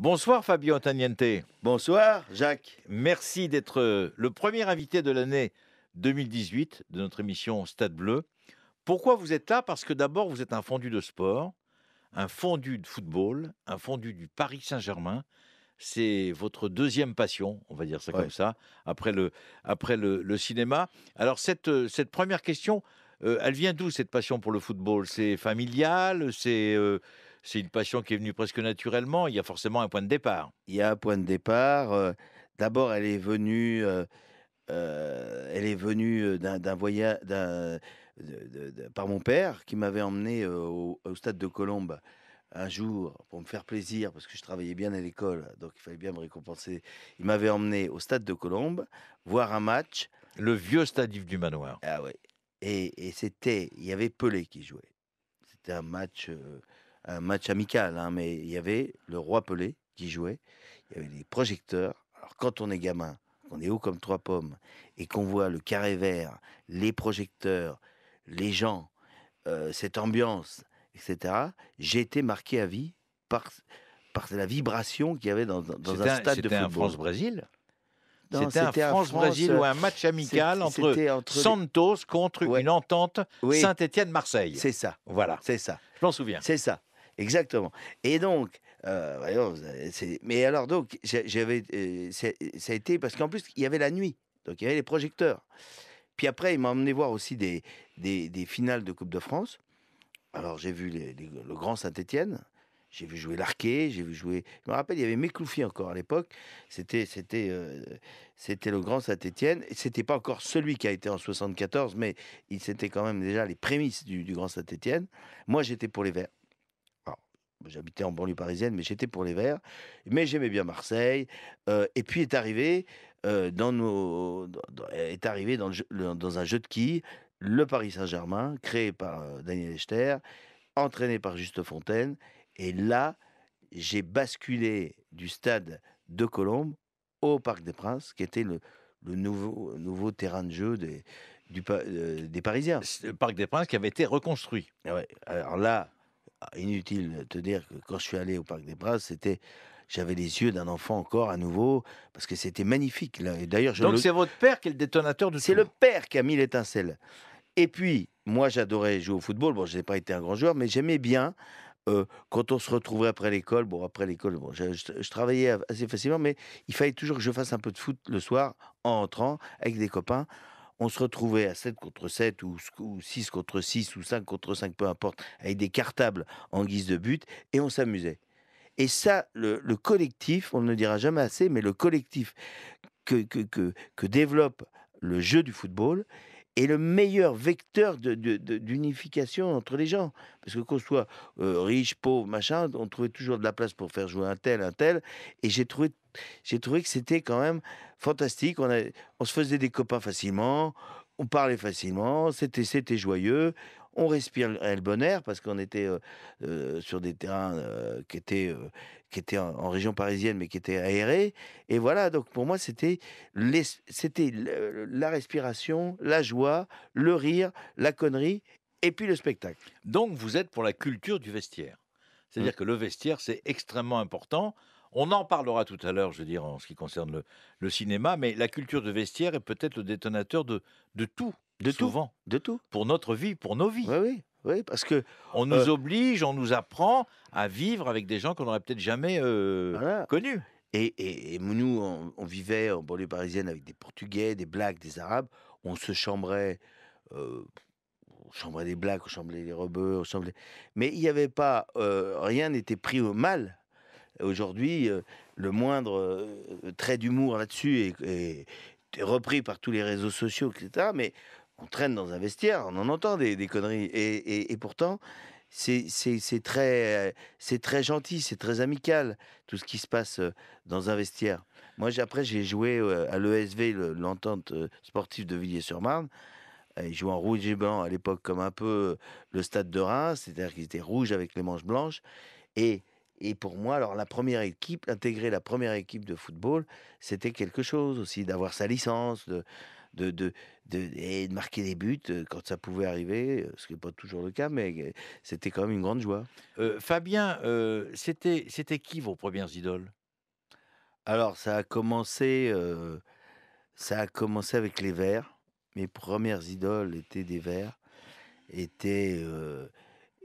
Bonsoir Fabio Antaniente. Bonsoir, Jacques. Merci d'être le premier invité de l'année 2018 de notre émission Stade Bleu. Pourquoi vous êtes là? Parce que d'abord, vous êtes un fondu de sport, un fondu de football, un fondu du Paris Saint-Germain. C'est votre deuxième passion, on va dire ça comme Ouais. ça, après le cinéma. Alors cette première question, elle vient d'où cette passion pour le football? C'est familial? C'est une passion qui est venue presque naturellement? Il y a forcément un point de départ. Il y a un point de départ. D'abord, elle est venue d'un voyage par mon père qui m'avait emmené au stade de Colombes un jour pour me faire plaisir parce que je travaillais bien à l'école, donc il fallait bien me récompenser. Il m'avait emmené au stade de Colombes voir un match. Le vieux stade Yves du Manoir. Ah ouais. Et il y avait Pelé qui jouait. C'était un match amical, hein, mais il y avait le roi Pelé qui jouait. Il y avait les projecteurs. Alors quand on est gamin, qu'on est haut comme trois pommes et qu'on voit le carré vert, les projecteurs, les gens, cette ambiance, etc., j'ai été marqué à vie par, par la vibration qu'il y avait dans un stade de C'était un football. France-Brésil? Non, C'était un c'était un France-Brésil ou un match amical entre c'était entre les... Santos contre Ouais, une entente oui, Saint-Étienne-Marseille. c'est ça, Voilà, c'est ça. je m'en souviens. C'est ça, exactement. Et donc, voyons, mais alors donc, j'avais, ça a été parce qu'en plus il y avait la nuit, donc il y avait les projecteurs. Puis après, il m'a emmené voir aussi des finales de Coupe de France. Alors j'ai vu le grand Saint-Étienne, j'ai vu jouer Larquet, j'ai vu jouer. Je me rappelle, il y avait Mécloufi encore à l'époque. C'était le grand Saint-Étienne. C'était pas encore celui qui a été en 74, mais c'était quand même déjà les prémices du grand Saint-Étienne. Moi, j'étais pour les Verts. Alors, j'habitais en banlieue parisienne, mais j'étais pour les Verts. Mais j'aimais bien Marseille. Et puis est arrivé est arrivé dans un jeu de quilles le Paris Saint-Germain, créé par Daniel Echter, entraîné par Juste Fontaine. Et là, j'ai basculé du stade de Colombes au Parc des Princes, qui était le nouveau terrain de jeu des Parisiens. C'est le Parc des Princes qui avait été reconstruit. Ah ouais, alors là, inutile de te dire que quand je suis allé au Parc des Princes, j'avais les yeux d'un enfant encore à nouveau, parce que c'était magnifique. Là. Et d'ailleurs, Donc c'est votre père qui est le détonateur de c'est tout. le père qui a mis l'étincelle. Et puis, moi, j'adorais jouer au football. Bon, je n'ai pas été un grand joueur, mais j'aimais bien quand on se retrouvait après l'école. Bon, après l'école, bon, je travaillais assez facilement, mais il fallait toujours que je fasse un peu de foot le soir en entrant avec des copains. On se retrouvait à 7 contre 7 ou 6 contre 6 ou 5 contre 5, peu importe, avec des cartables en guise de but, et on s'amusait. Et ça, le collectif, on ne le dira jamais assez, mais le collectif que développe le jeu du football est le meilleur vecteur d'unification entre les gens. Parce que qu'on soit riche, pauvre, machin, on trouvait toujours de la place pour faire jouer un tel, un tel. Et j'ai trouvé que c'était quand même fantastique. On se faisait des copains facilement, on parlait facilement, c'était joyeux. On respirait le bon air parce qu'on était sur des terrains qui étaient en région parisienne, mais qui étaient aérés. Et voilà, donc pour moi, c'était la respiration, la joie, le rire, la connerie, et puis le spectacle. Donc vous êtes pour la culture du vestiaire. Mm. C'est-à-dire que le vestiaire, c'est extrêmement important. On en parlera tout à l'heure, je veux dire, en ce qui concerne le cinéma, mais la culture de vestiaire est peut-être le détonateur de tout, De tout, souvent, de tout. pour notre vie, pour nos Oui, vies. oui, oui, parce que On euh, nous oblige, on nous apprend à vivre avec des gens qu'on n'aurait peut-être jamais voilà. connus. Et nous, on vivait en banlieue parisienne avec des Portugais, des Blacks, des Arabes. On se chambrait, euh, on chambrait des Blacks, on chambrait les rebeux, mais il n'y avait pas, rien n'était pris au mal. Aujourd'hui, le moindre trait d'humour là-dessus est repris par tous les réseaux sociaux, etc. Mais on traîne dans un vestiaire, on en entend des conneries. Et pourtant, c'est très gentil, c'est très amical, tout ce qui se passe dans un vestiaire. Moi, après, j'ai joué à l'ESV, l'entente sportive de Villiers-sur-Marne. Ils jouaient en rouge et blanc à l'époque, comme un peu le stade de Reims, c'est-à-dire qu'ils étaient rouges avec les manches blanches. Et, et pour moi, alors la première équipe, intégrer la première équipe de football, c'était quelque chose aussi, d'avoir sa licence, et de marquer des buts quand ça pouvait arriver, ce qui n'est pas toujours le cas, mais c'était quand même une grande joie. Fabien, c'était qui vos premières idoles? Alors ça a commencé avec les Verts. Mes premières idoles étaient des Verts, étaient,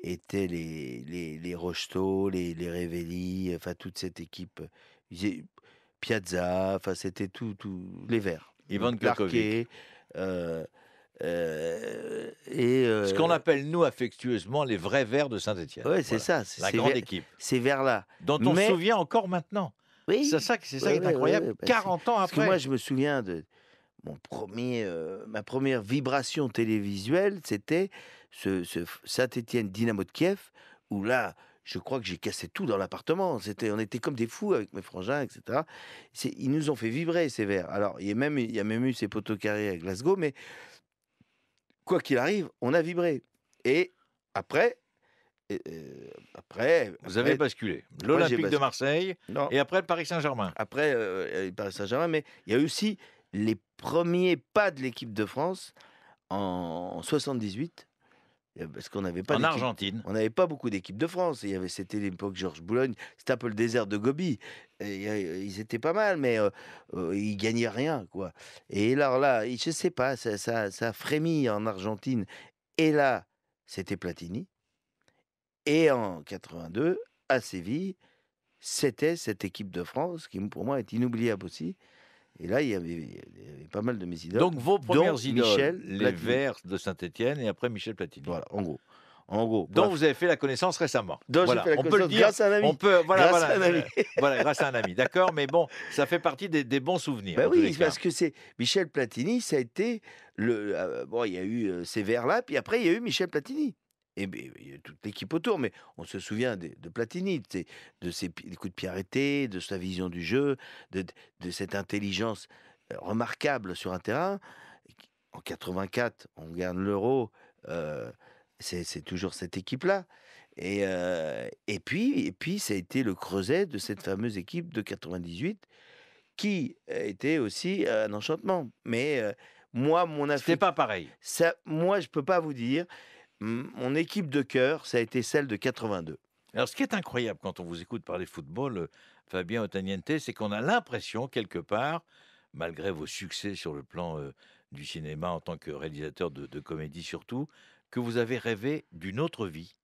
étaient les Rocheteau, les Révelli, enfin toute cette équipe, j'ai Piazza, enfin c'était tout les Verts. Ivan Klakovic. Larquet, et Ce qu'on appelle, nous, affectueusement, les vrais Verts de Saint-Étienne. ouais, c'est Voilà, ça, la grande équipe, ces Verts-là. dont on se Mais souvient encore maintenant. C'est oui, ça c'est ça ouais, qui est ouais, ouais, incroyable, ouais, bah, 40 ans parce que moi après. je me souviens de ma première vibration télévisuelle, c'était ce Saint-Étienne Dynamo de Kiev, où là, je crois que j'ai cassé tout dans l'appartement. On était comme des fous avec mes frangins, etc. Ils nous ont fait vibrer ces Verts. Alors, il y a même eu ces poteaux carrés à Glasgow, mais quoi qu'il arrive, on a vibré. Et après, et, Vous avez basculé. après j'ai L'Olympique de Marseille Non, et après le Paris Saint-Germain. après le Paris Saint-Germain, mais il y a eu aussi les premiers pas de l'équipe de France en 78, parce qu'on n'avait pas En d'équipe. Argentine. On n'avait pas beaucoup d'équipes de France. C'était l'époque Georges Boulogne. C'était un peu le désert de Gobi. Et, ils étaient pas mal, mais ils gagnaient rien, quoi. Et alors là, je sais pas, ça a frémi en Argentine. Et là, c'était Platini. Et en 82, à Séville, c'était cette équipe de France qui, pour moi, est inoubliable aussi. Et là, il y avait pas mal de mes idoles, Donc vos dont premières idoles, Michel les Platini. Verts de Saint-Étienne et après Michel Platini. Voilà, en gros. En gros, Dont bref. vous avez fait la connaissance récemment. Donc j'ai Voilà, fait la on peut le connaissance dire. grâce à un ami. On peut, voilà, Grâce à un ami. voilà, grâce à un ami. D'accord, mais bon, ça fait partie des bons souvenirs. Ben en tous les oui, cas. parce que c'est Michel Platini, ça a été bon, il y a eu ces Verts-là, puis après il y a eu Michel Platini. Et ben, il y a toute l'équipe autour, mais on se souvient de Platini, de ses des coups de pied arrêtés, de sa vision du jeu, de cette intelligence remarquable sur un terrain. En 84, on gagne l'Euro, c'est toujours cette équipe-là. Et puis ça a été le creuset de cette fameuse équipe de 98 qui était aussi un enchantement. Mais moi, C'était pas pareil. moi, je peux pas vous dire. Mon équipe de cœur, ça a été celle de 82. Alors, ce qui est incroyable quand on vous écoute parler football, Fabien Ottaniente, c'est qu'on a l'impression, quelque part, malgré vos succès sur le plan du cinéma en tant que réalisateur de comédie surtout, que vous avez rêvé d'une autre vie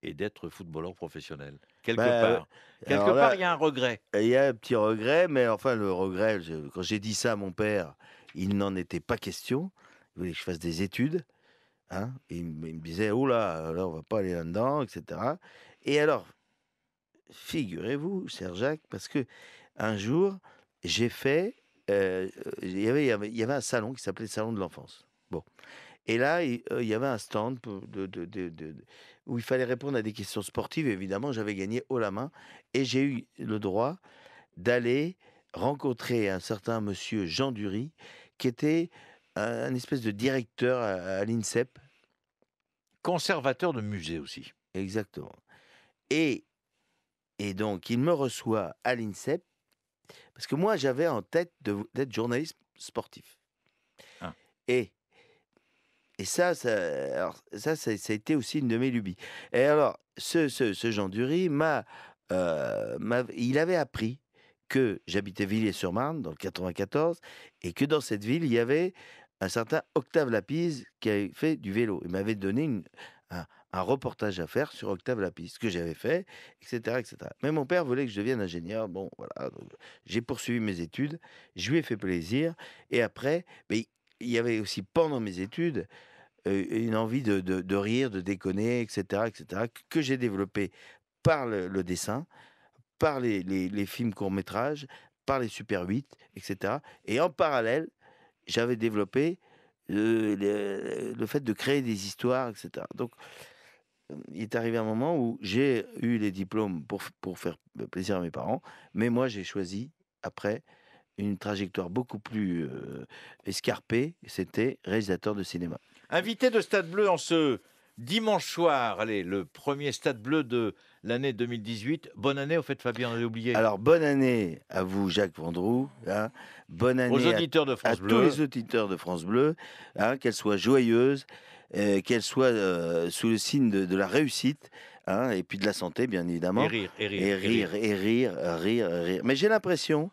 et d'être footballeur professionnel. Quelque Bah, part. Quelque alors part, là, il y a un regret. il y a un petit regret, mais enfin, le regret, quand j'ai dit ça à mon père, il n'en était pas question. Il voulait que je fasse des études. Hein, et il me disait, oh là, on va pas aller là-dedans, etc. Et alors, figurez-vous, cher Jacques, parce que un jour, j'ai fait, il y avait un salon qui s'appelait le Salon de l'enfance. Bon. Et là, il y avait un stand où il fallait répondre à des questions sportives. Évidemment, j'avais gagné haut la main. Et j'ai eu le droit d'aller rencontrer un certain monsieur Jean Dury, qui était un espèce de directeur à l'INSEP. Conservateur de musée aussi. Exactement. Et, et donc, il me reçoit à l'INSEP, parce que moi, j'avais en tête d'être journaliste sportif. Ah. Et alors, ça a été aussi une de mes lubies. Et alors, ce Jean Dury il avait appris que j'habitais Villiers-sur-Marne, dans le 94, et que dans cette ville, il y avait un certain Octave Lapise qui avait fait du vélo. Il m'avait donné un reportage à faire sur Octave Lapise, ce que j'avais fait, etc., etc. Mais mon père voulait que je devienne ingénieur. Bon, voilà, donc j'ai poursuivi mes études, je lui ai fait plaisir, et après, mais il y avait aussi pendant mes études une envie de rire, de déconner, etc., etc., que j'ai développé par le dessin, par les films courts-métrages, par les Super 8, etc. Et en parallèle, j'avais développé le fait de créer des histoires, etc. Donc, il est arrivé un moment où j'ai eu les diplômes pour faire plaisir à mes parents, mais moi, j'ai choisi, après, une trajectoire beaucoup plus escarpée, c'était réalisateur de cinéma. Invité de Stade Bleu en ce Dimanche soir, allez, le premier Stade Bleu de l'année 2018. Bonne année, au fait, Fabien, on avait oublié. Alors, bonne année à vous, Jacques Vendroux, hein. Bonne Aux année auditeurs de à France tous les Bleu. auditeurs de France Bleu, hein, qu'elle soit joyeuse, qu'elle soit sous le signe de la réussite, hein, et puis de la santé, bien Et évidemment. rire, et rire, Et et rire. rire, et rire, rire, rire. Mais j'ai l'impression,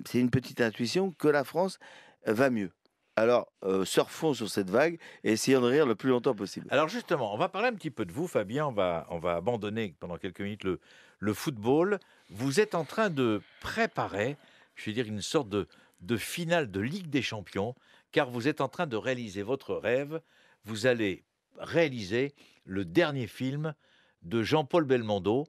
c'est une petite intuition, que la France va mieux. Alors, surfons sur cette vague et essayons de rire le plus longtemps possible. Alors justement, on va parler un petit peu de vous, Fabien. On va abandonner pendant quelques minutes le football. Vous êtes en train de préparer, je vais dire, une sorte de finale de Ligue des Champions, car vous êtes en train de réaliser votre rêve. Vous allez réaliser le dernier film de Jean-Paul Belmondo.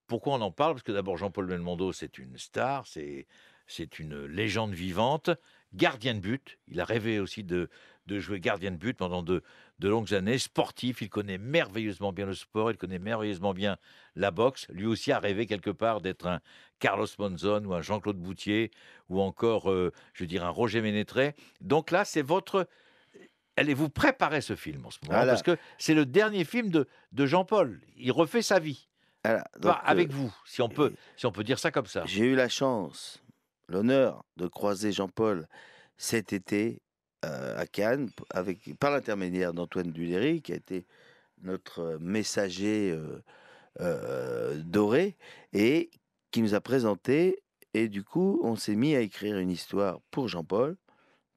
Pourquoi on en parle? Parce que d'abord, Jean-Paul Belmondo, c'est une star, c'est une légende vivante, gardien de but. Il a rêvé aussi de jouer gardien de but pendant de longues années. Sportif, il connaît merveilleusement bien le sport, il connaît merveilleusement bien la boxe. Lui aussi a rêvé quelque part d'être un Carlos Monzon ou un Jean-Claude Boutier ou encore, je veux dire, un Roger Ménétré. Donc là, c'est votre... Allez-vous préparer ce film en ce moment? Parce Voilà, que c'est le dernier film de Jean-Paul. Il refait sa vie. voilà. Pas Donc, avec vous, si on peut dire ça comme ça. j'ai eu la chance, l'honneur de croiser Jean-Paul cet été à Cannes, par l'intermédiaire d'Antoine Duléry, qui a été notre messager doré, et qui nous a présenté. Et du coup, on s'est mis à écrire une histoire pour Jean-Paul,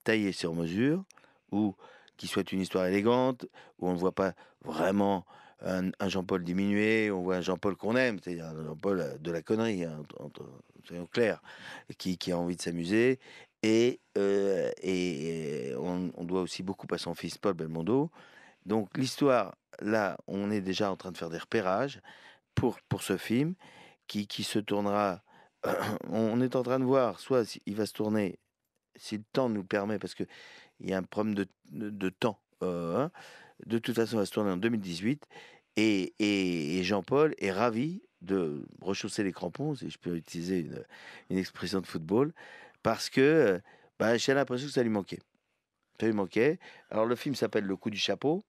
taillée sur mesure, ou qui soit une histoire élégante, où on ne voit pas vraiment un Jean-Paul diminué, on voit un Jean-Paul qu'on aime, c'est-à-dire un Jean-Paul de la connerie, hein, soyons clairs, qui a envie de s'amuser. Et on doit aussi beaucoup à son fils Paul Belmondo. Donc l'histoire, là, on est déjà en train de faire des repérages pour ce film qui se tournera. On est en train de voir, soit il va se tourner, si le temps nous le permet, parce qu'il y a un problème de temps. Hein. De toute façon, il va se tourner en 2018. Et Jean-Paul est ravi de rechausser les crampons, si je peux utiliser une expression de football, parce que bah, j'ai l'impression que ça lui manquait. Ça lui manquait. Alors le film s'appelle Le coup du chapeau.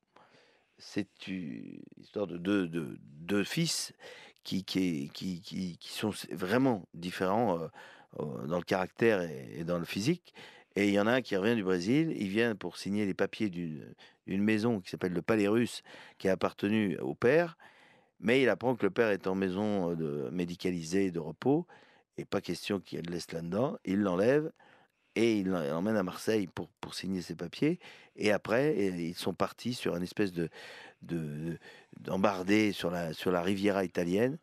C'est une histoire de deux fils qui sont vraiment différents dans le caractère et dans le physique. Et il y en a un qui revient du Brésil. Il vient pour signer les papiers d'une maison qui s'appelle le Palais Russe, qui a appartenu au père. Mais il apprend que le père est en maison médicalisée de repos. Et pas question qu'il le laisse là-dedans. Il l'enlève et il l'emmène à Marseille pour signer ses papiers. Et après, ils sont partis sur une espèce de d'embardée sur la Riviera italienne,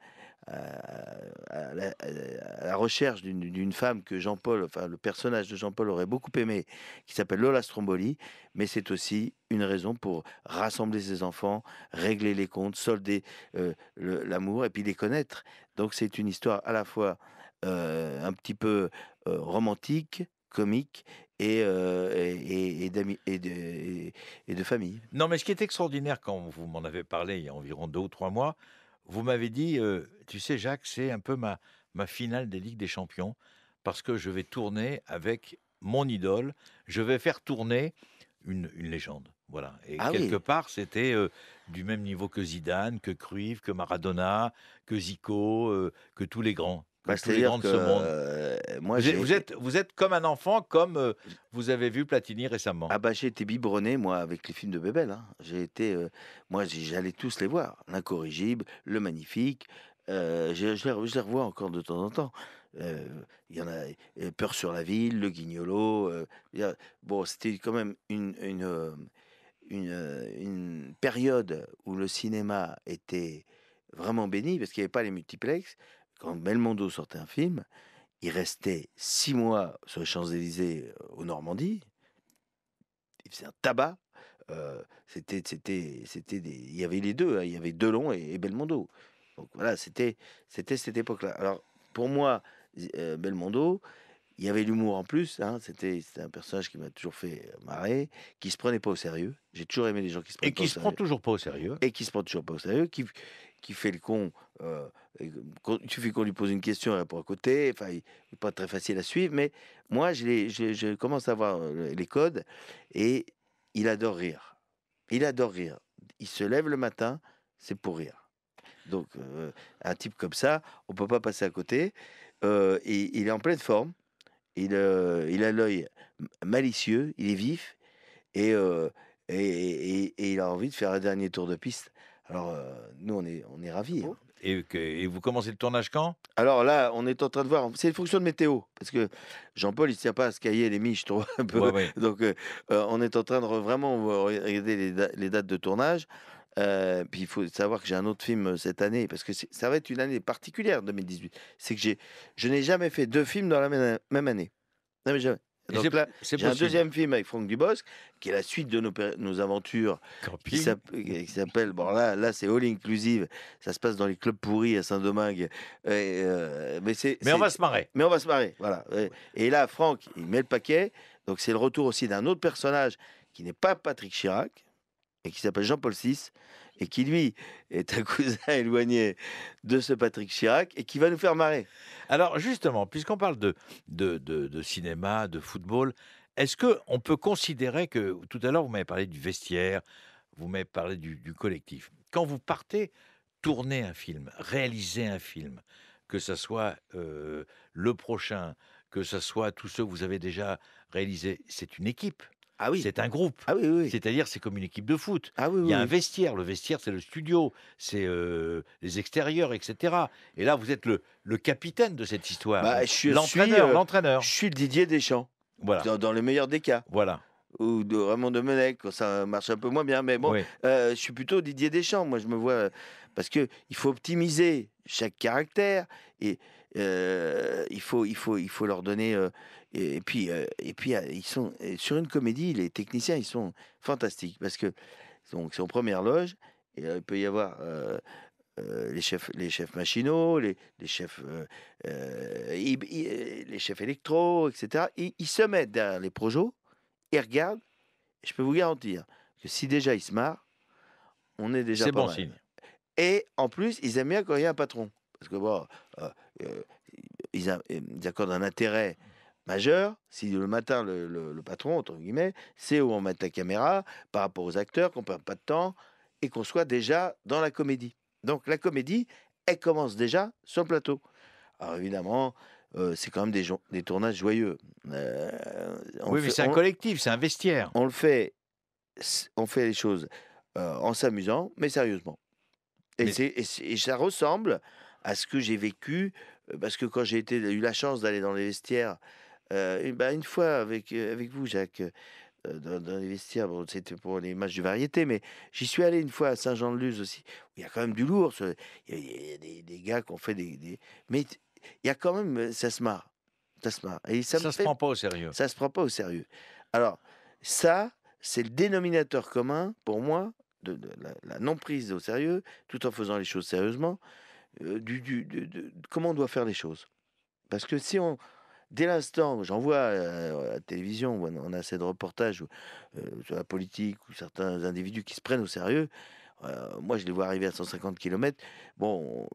à la recherche d'une femme que Jean-Paul, enfin le personnage de Jean-Paul aurait beaucoup aimé, qui s'appelle Lola Stromboli. Mais c'est aussi une raison pour rassembler ses enfants, régler les comptes, solder l'amour et puis les connaître. Donc c'est une histoire à la fois un petit peu romantique, comique et d'amis et de famille. Non, mais ce qui est extraordinaire quand vous m'en avez parlé il y a environ 2 ou 3 mois, vous m'avez dit, «Tu sais Jacques, c'est un peu ma finale des Ligues des Champions parce que je vais tourner avec mon idole, je vais faire tourner une légende». Voilà, et Ah quelque oui, part, c'était, du même niveau que Zidane, que Cruyff, que Maradona, que Zico, que bah, tous les c'est-à-dire grands de que ce monde. moi Vous êtes comme un enfant, comme, vous avez vu Platini récemment. ah bah, j'ai été biberonné moi avec les films de Bébel, hein. Moi j'allais tous les voir, L'Incorrigible, Le Magnifique, je les revois encore de temps en temps. Heu, il y en a, Peur sur la ville, Le Guignolo, il y a bon, c'était quand même une période où le cinéma était vraiment béni parce qu'il y avait pas les multiplex. Quand Belmondo sortait un film, il restait 6 mois sur les Champs-Élysées, aux Normandies. Il faisait un tabac, c'était des il y avait les 2, hein, il y avait Delon et Belmondo. Donc voilà, c'était cette époque-là. Alors pour moi, Belmondo, il y avait l'humour en plus, hein, c'était un personnage qui m'a toujours fait marrer, qui se prenait pas au sérieux. J'ai toujours aimé les gens qui se Et prennent pas qui au se prend sérieux toujours pas au sérieux. et qui se prend toujours pas au sérieux, qui fait le con, il suffit qu'on lui pose une question, il répond à côté, enfin, il est pas très facile à suivre, mais moi, je commence à voir les codes et il adore rire. Il adore rire. Il se lève le matin, c'est pour rire. Donc, un type comme ça, on peut pas passer à côté. Et il est en pleine forme. Il a l'œil malicieux, il est vif et, et il a envie de faire un dernier tour de piste. Alors, nous, on est ravis. Hein. Et vous commencez le tournage quand? Alors là, on est en train de voir. C'est une fonction de météo, parce que Jean-Paul, il ne tient pas à se cahier les miches, je trouve un peu. Ouais, ouais. Donc, on est en train de vraiment regarder les dates de tournage. Puis il faut savoir que j'ai un autre film cette année, parce que ça va être une année particulière, 2018. C'est que je n'ai jamais fait 2 films dans la même année. Non, mais jamais. Et Donc là, c'est j'ai un possible. deuxième film avec Franck Dubosc, qui est la suite de nos aventures, qui Camping. s'appelle, bon là c'est All Inclusive, ça se passe dans les clubs pourris à Saint-Domingue. Mais on va se marrer. Mais on va se marrer, voilà. Et là, Franck, il met le paquet, donc c'est le retour aussi d'un autre personnage qui n'est pas Patrick Chirac, et qui s'appelle Jean-Paul VI, et qui, lui, est un cousin éloigné de ce Patrick Chirac, et qui va nous faire marrer. Alors justement, puisqu'on parle de cinéma, de football, est-ce qu'on peut considérer que, tout à l'heure vous m'avez parlé du vestiaire, vous m'avez parlé du collectif. Quand vous partez tourner un film, réaliser un film, que ça soit le prochain, que ça soit tous ceux que vous avez déjà réalisés, c'est une équipe, Ah oui, c'est un groupe. ah oui, oui, oui. C'est-à-dire, c'est comme une équipe de foot. Ah oui, Il y a oui, un oui. vestiaire. Le vestiaire, c'est le studio, c'est les extérieurs, etc. Et là, vous êtes le capitaine de cette histoire. Bah, L'entraîneur. je suis le Didier Deschamps, Voilà, dans le meilleur des cas. voilà. Ou de Raymond Domenech, quand ça marche un peu moins bien. Mais bon, Oui. je suis plutôt Didier Deschamps. Moi, je me vois. Parce qu'il faut optimiser chaque caractère. Et il faut leur donner. Ils sont. Sur une comédie, les techniciens, ils sont fantastiques. Parce que donc, c'est en première loge. Et il peut y avoir. Les chefs machinaux, les chefs, les chefs électro, etc. Ils se mettent derrière les projos, ils regardent, et je peux vous garantir que si déjà ils se marrent, on est déjà C'est pas bon mal. signe. Et en plus, ils aiment bien quand il y a un patron. Parce que bon, euh, ils accordent un intérêt majeur si le matin, le patron, entre guillemets, sait où on met la caméra par rapport aux acteurs, qu'on ne perd pas de temps et qu'on soit déjà dans la comédie. Donc la comédie, elle commence déjà sur le plateau. Alors évidemment, c'est quand même des tournages joyeux. Oui, mais c'est un collectif, c'est un vestiaire. On fait les choses en s'amusant, mais sérieusement. Et, Mais- et ça ressemble à ce que j'ai vécu, parce que quand j'ai eu la chance d'aller dans les vestiaires, une fois avec vous, Jacques, dans les vestiaires, bon, c'était pour les matchs de variété, mais j'y suis allé une fois à Saint-Jean-de-Luz aussi, où il y a quand même du lourd. Il y a des gars qui ont fait mais il y a quand même, ça se marre. Ça se marre. Et ça me Ça se fait prend pas au sérieux. ça se prend pas au sérieux. Alors, ça, c'est le dénominateur commun pour moi de la non prise au sérieux, tout en faisant les choses sérieusement, de comment on doit faire les choses. Parce que si on, dès l'instant où j'en vois à la télévision, où on a assez de reportages sur la politique ou certains individus qui se prennent au sérieux, moi je les vois arriver à 150 km. Bon,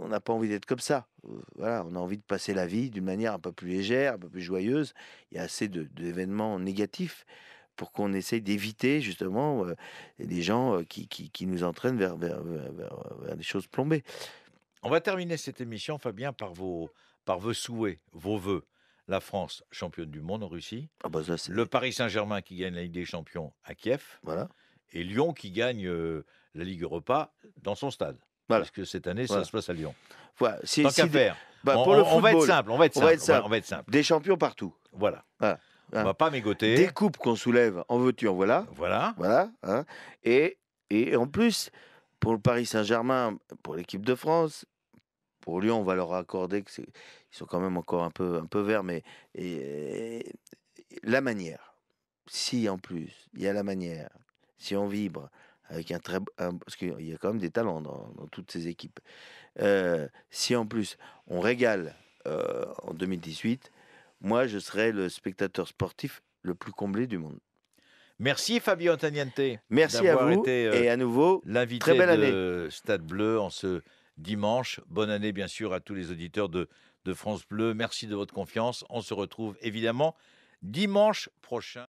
on n'a pas envie d'être comme ça. Voilà, on a envie de passer la vie d'une manière un peu plus légère, un peu plus joyeuse. Il y a assez d'événements négatifs pour qu'on essaye d'éviter justement des gens qui nous entraînent vers des choses plombées. On va terminer cette émission, Fabien, par vos souhaits, vos vœux. La France, championne du monde en Russie. Ah bah ça c'est... Le Paris Saint-Germain qui gagne la Ligue des Champions à Kiev. Voilà. Et Lyon qui gagne la Ligue Europa dans son stade. Voilà. Puisque cette année, Voilà. ça se passe à Lyon. Voilà. Tant qu'à faire. Pour le On va être football, simple, on va être simple. des champions partout. Voilà. Voilà. On Hein. va pas mégoter. Des coupes qu'on soulève, en veux-tu, en voilà. Voilà. Voilà. Hein. Et en plus, pour le Paris Saint-Germain, pour l'équipe de France, pour Lyon, on va leur accorder que ils sont quand même encore un peu verts, mais la manière. Si en plus, il y a la manière, si on vibre avec parce qu'il y a quand même des talents dans toutes ces équipes. Si en plus on régale en 2018, moi je serai le spectateur sportif le plus comblé du monde. Merci Fabio Antaniente. Merci à d'avoir vous été et à nouveau, l'invité très belle année. de Stade Bleu en ce dimanche. Bonne année bien sûr à tous les auditeurs de France Bleu. Merci de votre confiance. On se retrouve évidemment dimanche prochain.